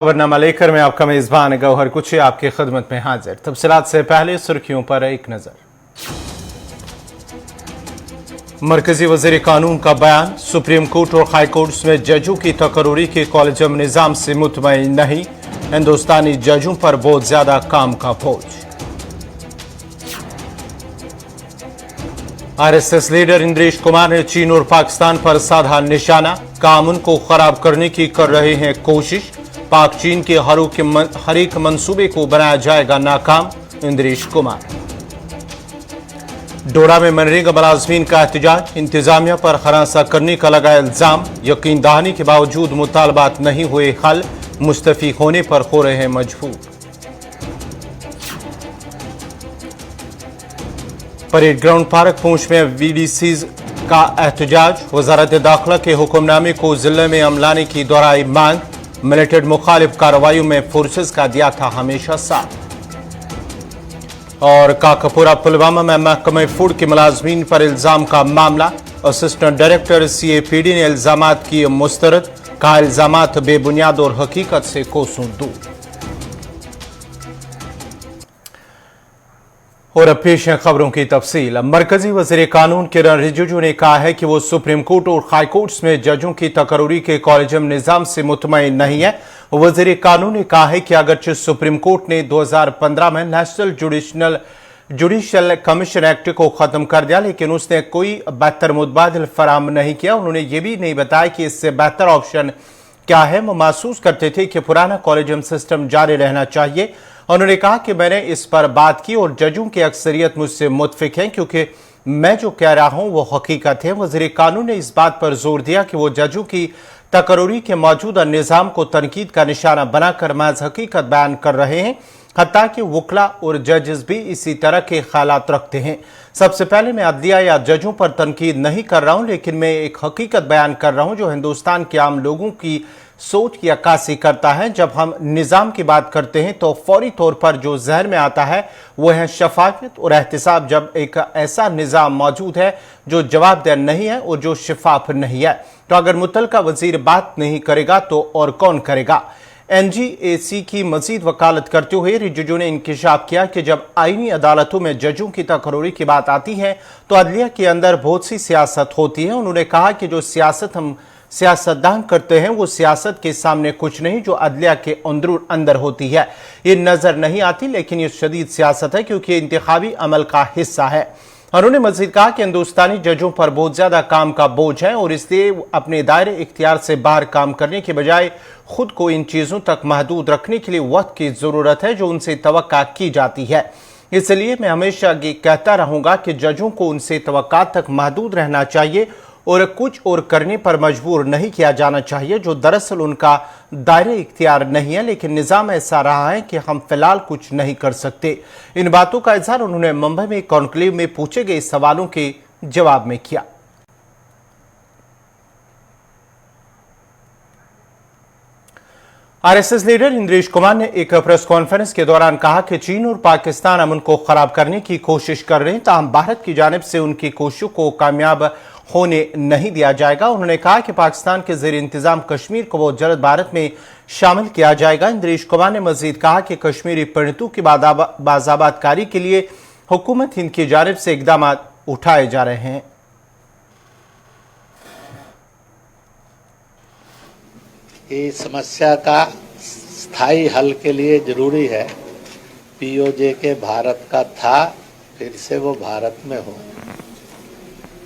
खबरनामा लेकर मैं आपका मेजबान गौहर कुछ आपकी खिदमत में हाजिर। तफसीलात से पहले सुर्खियों पर एक नजर। मरकजी वजीर कानून का बयान, सुप्रीम कोर्ट और हाई कोर्ट में जजों की तकरूरी के कॉलेजियम निजाम से मुतमईन नहीं, हिंदुस्तानी जजों पर बहुत ज्यादा काम का बोझ। आरएसएस लीडर इंद्रेश कुमार ने चीन और पाकिस्तान पर साधा निशाना, कानून को खराब करने की कर रहे हैं कोशिश, पाक चीन के हर एक मंसूबे को बनाया जाएगा नाकाम, इंद्रेश कुमार। डोडा में मनरेगा मुलाजमीन का एहतजाज, इंतजामिया पर हरासा करने का लगाया इल्जाम, यकीन दहानी के बावजूद मुतालबात नहीं हुए हल, मुस्तफी होने पर हो रहे हैं मजबूर। परेड ग्राउंड पार्क पूंछ में वीडीसीज का एहतजाज, वजारत दाखिला के हुक्मनामे को जिले में अमलाने की दोहराई मांग, मिलिटेंट मुखालिफ कार्रवाइयों में फोर्सेस का दिया था हमेशा साथ। और काकापुरा पुलवामा में महकमे फूड के मुलाजमीन पर इल्जाम का मामला, असिस्टेंट डायरेक्टर सीएपीडी ने इल्जामात किए मुस्तरद, कहा इल्जामात बेबुनियाद और हकीकत से कोसों दूर। और अब पेश है खबरों की तफसील। मरकजी वजीर कानून किरण रिजिजू ने कहा है कि वो सुप्रीम कोर्ट और हाई कोर्ट में जजों की तकरूरी के कॉलेजियम निजाम से मुतमईन नहीं है। वजीर कानून ने कहा है कि अगरचे सुप्रीम कोर्ट ने 2015 में नेशनल जुडिशल कमीशन एक्ट को खत्म कर दिया, लेकिन उसने कोई बेहतर मुतबादिल फराम नहीं किया। उन्होंने ये भी नहीं बताया कि इससे बेहतर ऑप्शन क्या है। वो महसूस करते थे कि पुराना कॉलेजियम सिस्टम जारी रहना चाहिए। उन्होंने कहा कि मैंने इस पर बात की और जजों की अक्सरियत मुझसे मुतफिक है, क्योंकि मैं जो कह रहा हूं वो हकीकत है। वज़ीर कानून ने इस बात पर जोर दिया कि वो जजों की तकरूरी के मौजूदा निज़ाम को तनकीद का निशाना बनाकर महज हकीकत बयान कर रहे हैं, हत्ता कि वकला और जजेस भी इसी तरह के ख्यालात रखते हैं। सबसे पहले मैं अदलिया या जजों पर तनकीद नहीं कर रहा हूं, लेकिन मैं एक हकीकत बयान कर रहा हूं जो हिंदुस्तान के आम लोगों की सोच की अक्कासी करता है। जब हम निज़ाम की बात करते हैं तो फौरी तौर पर जो जहन में आता है वो है शफाफियत और एहतिसाब। जब एक ऐसा निज़ाम मौजूद है जो जवाबदेह नहीं है और जो शफाफ नहीं है, तो अगर मुतलका वजीर बात नहीं करेगा तो और कौन करेगा। एनजीएसी की मजीद वकालत करते हुए रिजिजू ने इंकिशाफ किया कि जब आईनी अदालतों में जजों की तकरूरी की बात आती है तो अदलिया के अंदर बहुत सी सियासत होती है। उन्होंने कहा कि जो सियासत हम सियासतदान करते हैं वो सियासत के सामने कुछ नहीं जो अदलिया के अंदर होती है, ये नजर नहीं आती, लेकिन ये शदीद सियासत है क्योंकि इंतखाबी अमल का हिस्सा है। उन्होंने मजीद कहा कि हिंदुस्तानी जजों पर बहुत ज्यादा काम का बोझ है और इसलिए अपने दायरे इख्तियार से बाहर काम करने के बजाय खुद को इन चीजों तक महदूद रखने के लिए वक्त की जरूरत है जो उनसे तवक्का की जाती है। इसलिए मैं हमेशा ये कहता रहूंगा कि जजों को उनसे तवक्का तक महदूद रहना चाहिए और कुछ और करने पर मजबूर नहीं किया जाना चाहिए जो दरअसल उनका दायरे इख्तियार नहीं है, लेकिन निज़ाम ऐसा रहा है कि हम फिलहाल कुछ नहीं कर सकते। इन बातों का इजहार उन्होंने मुंबई में कॉन्क्लेव में पूछे गए सवालों के जवाब में किया। आरएसएस लीडर इंद्रेश कुमार ने एक प्रेस कॉन्फ्रेंस के दौरान कहा कि चीन और पाकिस्तान अमन को खराब करने की कोशिश कर रहे हैं, ताहम भारत की जानिब से उनकी कोशिशों को कामयाब होने नहीं दिया जाएगा। उन्होंने कहा कि पाकिस्तान के ज़ेर इंतजाम कश्मीर को बहुत जल्द भारत में शामिल किया जाएगा। इंद्रेश कुमार ने मजीद कहा कि कश्मीरी पंडितों की बाज़ाबातकारी के लिए हुकूमत हिंद की जानिब से इकदाम उठाए जा रहे हैं। इस समस्या का स्थायी हल के लिए जरूरी है पीओजे के भारत का था फिर से वो भारत में हो।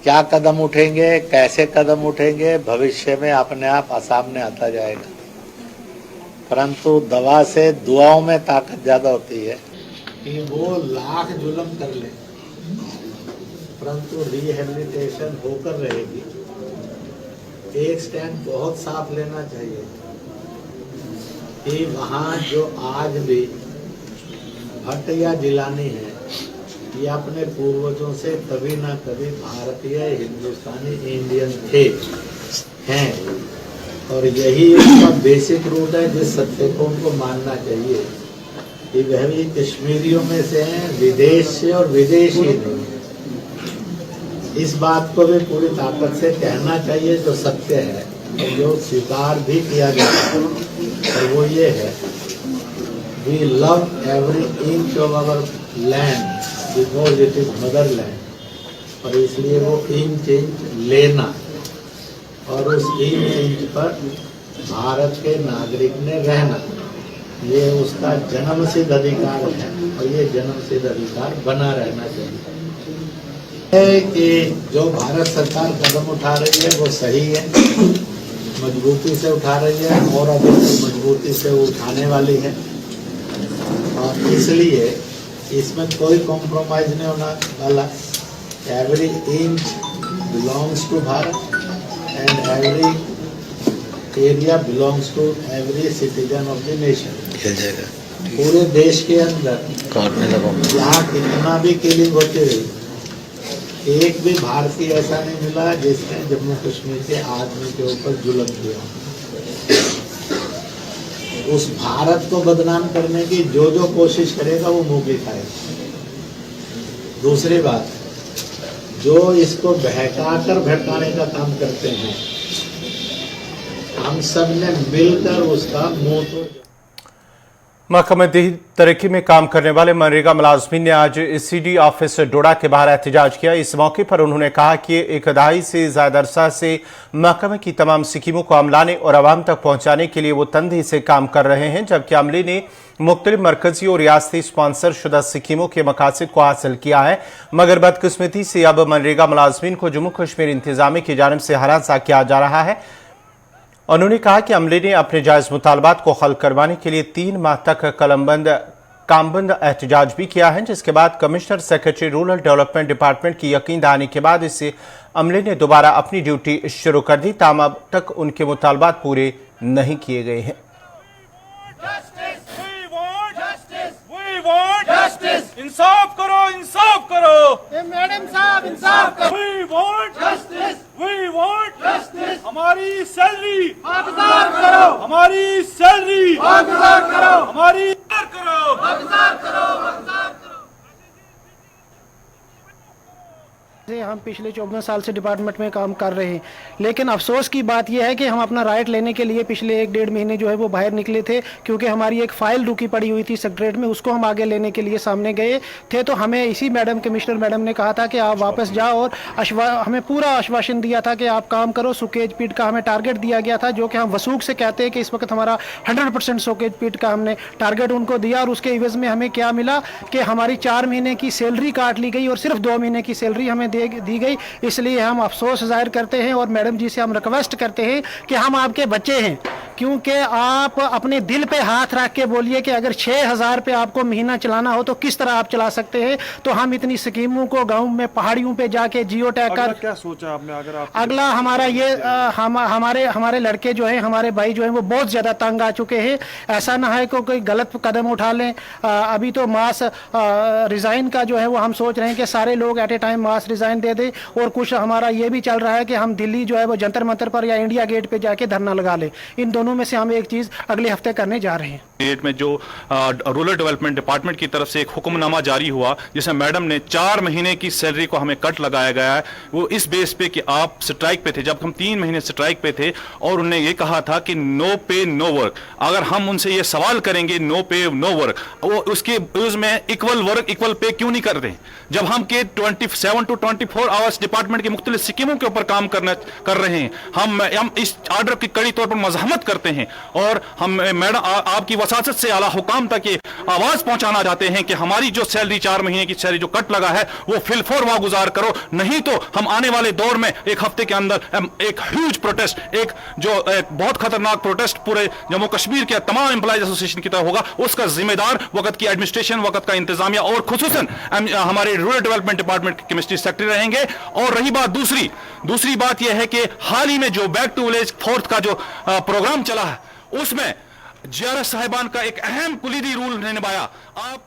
क्या कदम उठेंगे, कैसे कदम उठेंगे, भविष्य में अपने आप सामने आता जाएगा, परंतु दवा से दुआओं में ताकत ज्यादा होती है। कि वो लाख जुल्म कर ले परंतु रिहेबिलिटेशन होकर रहेगी। एक स्टैंड बहुत साफ लेना चाहिए कि वहाँ जो आज भी भट्टियाँ जिलानी है ये अपने पूर्वजों से कभी ना कभी भारतीय, हिंदुस्तानी, इंडियन थे हैं और यही उसका बेसिक रूट है जिस सत्य को उनको मानना चाहिए कि वह भी कश्मीरियों में से हैं, विदेश से और विदेशी नहीं। इस बात को भी पूरी ताकत से कहना चाहिए जो सत्य है। और जो स्वीकार भी किया जाता है और वो ये है, we love every inch of our land because it is mother land, और इसलिए वो इंच लेना, और उस इंच पर भारत के नागरिक ने रहना, ये उसका जन्मसिद्ध अधिकार है और ये जन्मसिद्ध अधिकार बना रहना चाहिए। है कि जो भारत सरकार कदम उठा रही है वो सही है, मजबूती से उठा रही है और अधिक मजबूती से वो उठाने वाली है, और इसलिए इसमें कोई कॉम्प्रोमाइज नहीं होना वाला। Every inch belongs to Bharat and every area belongs to every citizen of the nation. पूरे देश के अंदर यहाँ कितना भी किलिंग होती रही, एक भी भारतीय ऐसा नहीं मिला जिसने जम्मू कश्मीर के आदमी के ऊपर जुल्म किया। उस भारत को बदनाम करने की जो जो कोशिश करेगा वो मुंह भी खाएगा। दूसरी बात, जो इसको बहकाकर भड़काने का काम करते हैं, हम सब ने मिलकर उसका मुंह तो। महकमा तरक्की में काम करने वाले मनरेगा मुलाजमीन ने आज सीडी ऑफिस डोडा के बाहर एहतजाज किया। इस मौके पर उन्होंने कहा कि एक दहाई से ज्यादा अरसा से महकमे की तमाम स्कीमों को अमलाने और आवाम तक पहुंचाने के लिए वो तंदही से काम कर रहे हैं, जबकि अमले ने मुख्तलिफ मरकजी और रियासती स्पॉन्सर शुदा स्कीमों के मकासद को हासिल किया है, मगर बदकिस्मती से अब मनरेगा मुलाजमीन को जम्मू कश्मीर इंतजामिया की जानिब से हरासा किया जा रहा है। उन्होंने कहा कि अमले ने अपने जायज मुतालबात को हल करवाने के लिए 3 माह तक कामबंद एहतजाज भी किया है, जिसके बाद commissioner secretary rural development department की यकीन दहानी के बाद इसे अमले ने दोबारा अपनी ड्यूटी शुरू कर दी, ताहम अब तक उनके मुतालबात पूरे नहीं किए गए हैं। इंसाफ करो, इंसाफ करो, मैडम साहब इंसाफ करो। We want justice, we want justice। हमारी सैलरी वापस करो, हमारी सैलरी वापस करो, हमारी करो, वापस करो। हम पिछले 14 साल से डिपार्टमेंट में काम कर रहे हैं, लेकिन अफसोस की बात यह है कि हम अपना राइट लेने के लिए पिछले 1-1.5 महीने जो है वो बाहर निकले थे, क्योंकि हमारी एक फाइल रुकी पड़ी हुई थी सेक्रेटरीट में, उसको हम आगे लेने के लिए सामने गए थे। तो हमें इसी कमिश्नर मैडम ने कहा था कि आप वापस जाओ, और हमें पूरा आश्वासन दिया था कि आप काम करो। सुकेज पीट का हमें टारगेट दिया गया था, जो कि हम वसूख से कहते हैं कि इस वक्त हमारा 100% सुकेज पीट का हमने टारगेट उनको दिया, और उसके इवज में हमें क्या मिला कि हमारी 4 महीने की सैलरी काट ली गई और सिर्फ 2 महीने की सैलरी हमें दी गई। इसलिए हम अफसोस जाहिर करते हैं और मैडम जी से हम रिक्वेस्ट करते हैं कि हम आपके बच्चे हैं, क्योंकि आप अपने दिल पे हाथ रख के बोलिए कि अगर 6000 पे आपको महीना चलाना हो तो किस तरह आप चला सकते हैं। तो हम इतनी स्कीमों को गांव में पहाड़ियों पे जाके जियो टैग कर, क्या सोचा आपने? अगर आप अगला हमारा ये हमारे लड़के जो हैं, हमारे भाई जो हैं, वो बहुत ज़्यादा तंग आ चुके हैं। ऐसा ना है कि कोई गलत कदम उठा लें। अभी तो मास रिज़ाइन का जो है वो हम सोच रहे हैं कि सारे लोग at a time mass resign दे दें, और कुछ हमारा ये भी चल रहा है कि हम दिल्ली जो है वो जंतर मंतर पर या इंडिया गेट पे जाके धरना लगा लें। इन दोनों में से हम एक चीज़ अगले हफ्ते करने जा रहे हैं। डेट में जो रूरल डेवलपमेंट डिपार्टमेंट की तरफ से एक हुक्मनामा जारी हुआ, जिसमें मैडम ने 4 महीने की सैलरी को हमें कट लगाया गया है, वो इस बेस पे कि आप स्ट्राइक पे थे, जब हम 3 महीने स्ट्राइक पे थे, और उन्होंने ये कहा था कि नो पे नो वर्क। अगर हम उनसे ये सवाल करेंगे नो पे नो वर्क, वो उसके उसमें इक्वल वर्क इक्वल पे क्यों नहीं करते? जब हम के 27 to 24 आवर्स डिपार्टमेंट की मुख्तलिफ स्कीमों के ऊपर काम कर रहे हैं, हम इस ऑर्डर की कड़ी तौर पर मजहमत करते हैं, और हम मैडम आपकी वसासत से आला हुकाम तक ये आवाज पहुंचाना चाहते हैं कि हमारी जो सैलरी 4 महीने की सैलरी जो कट लगा है वो फिलफोर वागुजार करो, नहीं तो हम आने वाले दौर में 1 हफ्ते के अंदर एक ह्यूज प्रोटेस्ट, एक बहुत खतरनाक प्रोटेस्ट पूरे जम्मू कश्मीर के तमाम एम्प्लॉइज एसोसिएशन की तरफ होगा। उसका जिम्मेदार वक्त की एडमिनिस्ट्रेशन, वक्त का इंतजामिया और खुसूसन हमारे रूरल डेवलपमेंट डिपार्टमेंट के केमिस्ट्री सेक्रेटरी रहेंगे। और रही बात दूसरी बात यह है कि हाल ही में जो बैक टू विलेज 4th का जो प्रोग्राम चला है, उसमें जीआरएस साहिबान का एक अहम कुलीदी रोल निभाया। आप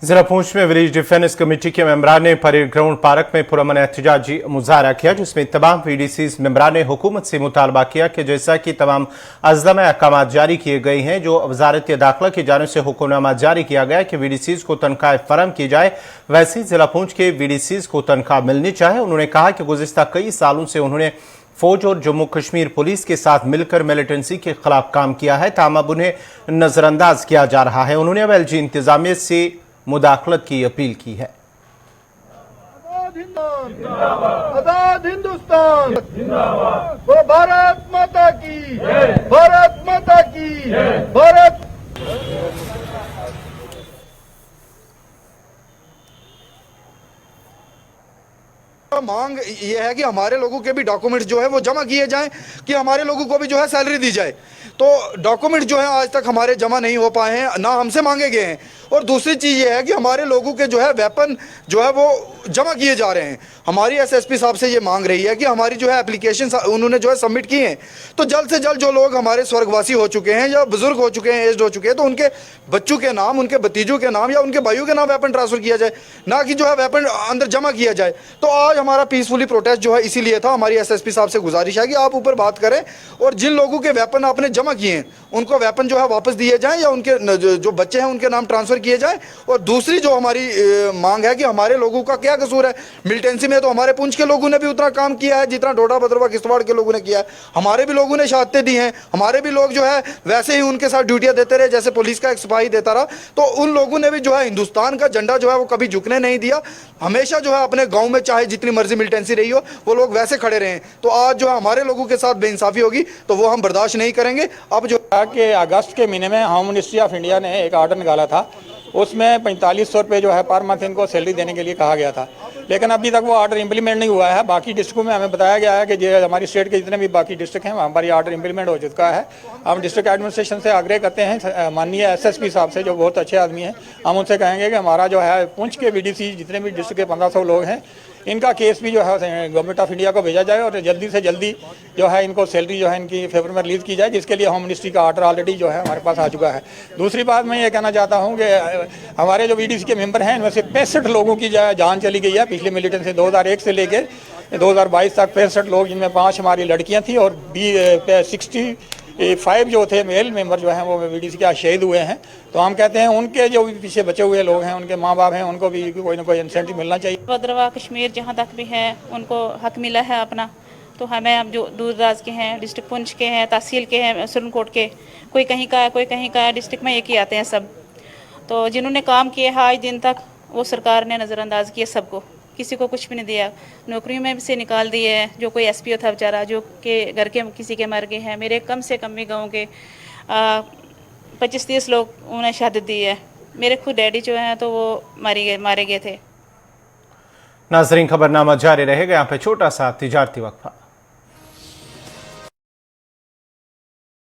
जिला पूंछ में विलेज डिफेंस कमेटी के मेंबरान ने परेड ग्राउंड पार्क में पुरअमन एहतजाजी मुजाहरा किया, जिसमें तमाम वीडीसी मेंबरान ने हुकूमत से मुतालबा किया कि जैसा कि तमाम अज़ला में अहकाम जारी किए गए हैं, जो वजारत दाखिला की जानिब से हुक्मनामा जारी किया गया कि वीडीसीज को तनख्वाह फराहम की जाए, वैसे जिला पूंछ के वीडीसीज को तनख्वाह मिलनी चाहिए। उन्होंने कहा कि गुज़िश्ता कई सालों से उन्होंने फौज और जम्मू कश्मीर पुलिस के साथ मिलकर मिलिटेंसी के खिलाफ काम किया है, ताहम अब उन्हें नजरअंदाज किया जा रहा है। उन्होंने अब एलजी इंतजामिया से मुदाखलत की अपील की है। आजाद हिंदुस्तान वो भारत माता की, भारत माता की, भारत। मांग ये है कि हमारे लोगों के भी डॉक्यूमेंट्स जो है वो जमा किए जाएं, कि हमारे लोगों को भी जो है सैलरी दी जाए। तो डॉक्यूमेंट जो है आज तक हमारे जमा नहीं हो पाए हैं, ना हमसे मांगे गए हैं। और दूसरी चीज़ ये है कि हमारे लोगों के जो है वेपन जो है वो जमा किए जा रहे हैं। हमारी एसएसपी साहब से ये मांग रही है कि हमारी जो है एप्लीकेशन उन्होंने जो है सबमिट की हैं, तो जल्द से जल्द जो लोग हमारे स्वर्गवासी हो चुके हैं या बुजुर्ग हो चुके हैं, एज्ड हो चुके हैं, तो उनके बच्चों के नाम, उनके भतीजों के नाम या उनके भाइयों के नाम वेपन ट्रांसफर किया जाए, ना कि जो है वेपन अंदर जमा किया जाए। तो आज हमारा पीसफुली प्रोटेस्ट जो है इसीलिए था। हमारी एसएसपी साहब से गुजारिश है कि आप ऊपर बात करें और जिन लोगों के वेपन आपने जमा किए हैं उनको वेपन जो है वापस दिए जाएं या उनके जो बच्चे हैं उनके नाम ट्रांसफर किए जाएं। और दूसरी जो हमारी मांग है कि हमारे लोगों का क्या कसूर है। मिलिटेंसी में तो हमारे पुंछ के लोगों ने भी उतना काम किया है जितना डोडा भद्रवा किश्तवाड़ के लोगों ने किया है। हमारे भी लोगों ने शहादतें दी हैं, हमारे भी लोग जो है वैसे ही उनके साथ ड्यूटियां देते रहे जैसे पुलिस का एक सिपाही देता रहा। तो उन लोगों ने भी जो है हिंदुस्तान का झंडा जो है वो कभी झुकने नहीं दिया। हमेशा जो है अपने गाँव में चाहे जितनी मर्जी मिलिटेंसी रही हो वो लोग वैसे खड़े रहे। तो आज जो है हमारे लोगों के साथ बेइंसाफी होगी तो वो हम बर्दाश्त नहीं करेंगे। अब जो कि अगस्त के महीने में होम मिनिस्ट्री ऑफ इंडिया ने एक ऑर्डर निकाला था, उसमें 4500 रुपये जो है पर मंथ इनको सैलरी देने के लिए कहा गया था, लेकिन अभी तक वो ऑर्डर इंप्लीमेंट नहीं हुआ है। बाकी डिस्ट्रिक्टों में हमें बताया गया है कि जो हमारी स्टेट के जितने भी बाकी डिस्ट्रिक्ट हैं वहाँ पर ये ऑर्डर इंप्लीमेंट हो चुका है। हम डिस्ट्रिक्ट एडमिनिस्ट्रेशन से आग्रह करते हैं, माननीय एसएसपी साहब से जो बहुत अच्छे आदमी हैं, हम उनसे कहेंगे कि हमारा जो है पुंछ के बीडीसी जितने भी डिस्ट्रिक्ट के 1500 लोग हैं इनका केस भी जो है गवर्नमेंट ऑफ इंडिया को भेजा जाए और जल्दी से जल्दी जो है इनको सैलरी जो है इनकी फेवर में रिलीज़ की जाए, जिसके लिए होम मिनिस्ट्री का ऑर्डर ऑलरेडी जो है हमारे पास आ चुका है। दूसरी बात मैं ये कहना चाहता हूँ कि हमारे जो बीडीसी के मेंबर हैं इनमें से 65 लोगों की जान चली गई है पिछले मिलिटेंट से 2001 से लेकर 2022 तक। 65 लोग, जिनमें 5 हमारी लड़कियाँ थी और 65 जो थे मेल मेंबर जो हैं वो बीडीसी के शहीद हुए हैं। तो हम कहते हैं उनके जो भी पीछे बचे हुए लोग हैं, उनके माँ बाप हैं, उनको भी कोई ना कोई इंसेंटिव मिलना चाहिए। भद्रवा कश्मीर जहाँ तक भी है उनको हक मिला है अपना। तो हमें अब जो दूर दराज के हैं, डिस्ट्रिक्ट पुंछ के हैं, तहसील के हैं, सुरनकोट के, कोई कहीं का है कोई कहीं का है, डिस्ट्रिक्ट में एक ही आते हैं सब। तो जिन्होंने काम किए हैं आज दिन तक वो सरकार ने नज़रअंदाज किया सबको, किसी को कुछ भी नहीं दिया। नौकरियों में से निकाल दिए हैं। जो कोई एसपीओ था बेचारा जो के घर के किसी के मर गए हैं, मेरे कम से कम भी गाँव के 25-30 लोग उन्हें शहादत दी है। मेरे खुद डैडी जो हैं तो वो मारे गए थे। नाजरीन, खबरनामा जारी रहेगा। यहाँ पे छोटा सा तिजारती वक्फा।